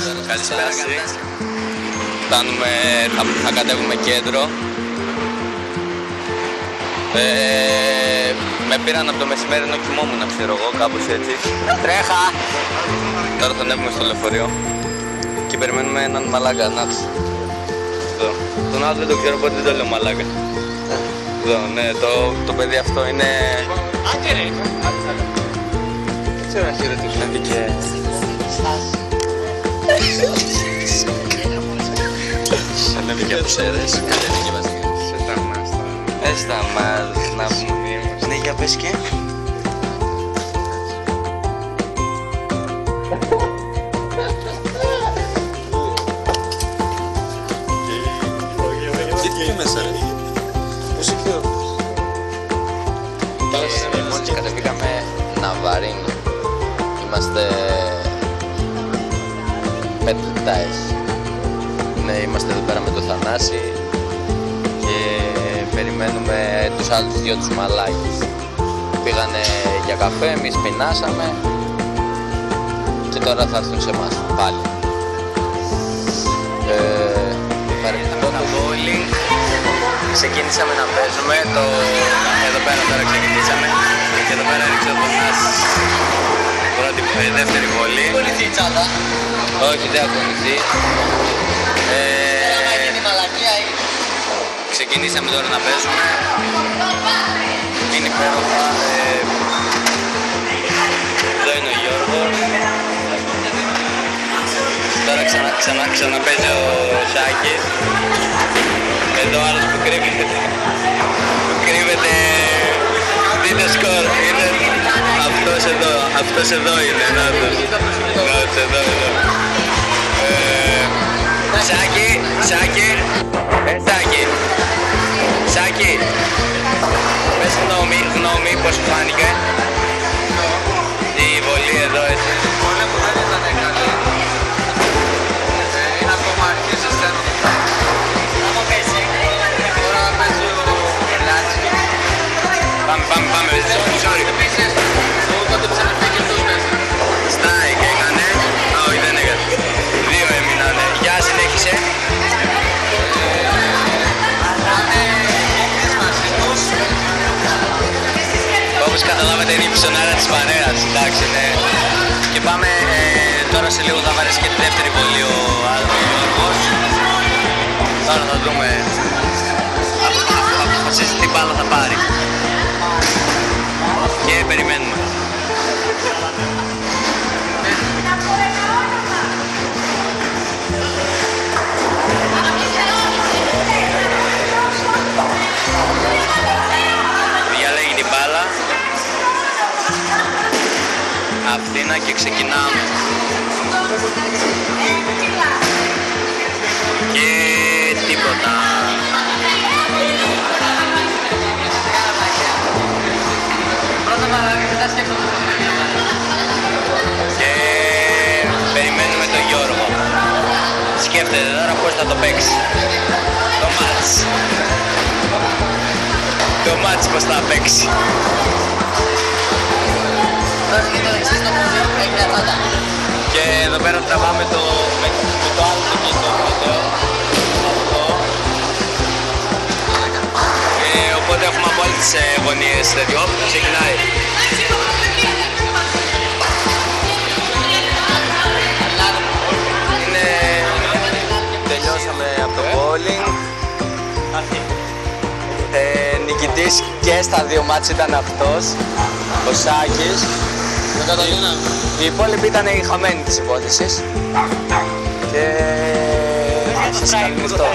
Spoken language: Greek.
Καλησπέρα. Φτάνουμε, θα κατέβουμε κέντρο. Με πήραν από το μεσημέρι ενώ κοιμόμουν, ξέρω εγώ, κάπως έτσι. Τρέχα! Τώρα θα ανέβουμε στο λεωφορείο και περιμένουμε έναν μαλάκα να έρθει. Τον άλλο δεν το ξέρω, οπότε δεν το λέω μαλάκα. Εδώ, ναι, το παιδί αυτό είναι... Άκερε! Δεν ξέρω να χαιρετήσω. Ανέβη και από σέρες. Σταμάς, να πούμε. Ναι, για πες και. Τι μέσα ρε. Μουσική. Μόλις κατεβήκαμε Ναβαρίνο. Είμαστε 5 λεπτάες. Ναι, είμαστε εδώ πέρα με το Θανάση και περιμένουμε τους άλλους δυο τους μαλάκες. Πήγανε για καφέ, εμείς πεινάσαμε και τώρα θα έρθουν σε εμάς πάλι. Παρεμπιπτόντως τα bowling, ξεκίνησαμε να παίζουμε, εδώ πέρα τώρα ξεκινήσαμε και εδώ πέρα έριξε ο Θανάσης δεύτερη βολή. Κολληθεί τσάντα. Όχι, δεν ακολουθεί. Ξεκινήσαμε τώρα να παίζουμε. Είναι υπέροχα. Εδώ είναι ο Γιώργος. Τώρα ξαναπέζει ο Σάκης. Εδώ άλλος που κρύβεται. Δείτε σκορ. Είναι αυτός εδώ είναι. Νάτος εδώ. Σάκη, πες γνώμη πώς σου φάνηκε η βολή εδώ έτσι. Η βολή μου δεν ήταν καλή. Είναι ακόμα αρχές αισθάνομαι. Άμα πέσει, τώρα παίζει ο Ελάτσι. Πάμε, sorry. Επίσης, το κόντεψε να φύγει αυτός μέσα. Strike έκανε, όχι δεν έκανε. 2 έμεινανε, για συνέχισε. Όπως καταλάβετε είναι η ψωνάρα της παρέας, εντάξει, ναι. Και πάμε, τώρα σε λίγο θα βαρέσει και τη δεύτερη βολή ο Γιώργος. Τώρα θα δούμε, θα αποφασίσει τι μπάλα θα πάρει. Και περιμένουμε. Διαλέγει την μπάλα. Αθήνα και ξεκινάμε. Και τίποτα. Και περιμένουμε τον Γιώργο. Σκέφτεται τώρα πώς θα το παίξει. Το μάτς πώς θα παίξει. Και εδώ πέρα τραβάμε με το άλλο το κινητό βίντεο. Οπότε έχουμε από όλες τις γωνίες τέτοιο. Ξεκινάει. Τελειώσαμε από το bowling. Νικητής και στα δύο μάτς ήταν αυτός, ο Σάκης. Οι υπόλοιποι ήταν οι χαμένοι της υπόθεσης. Και σας καληνυχτώ.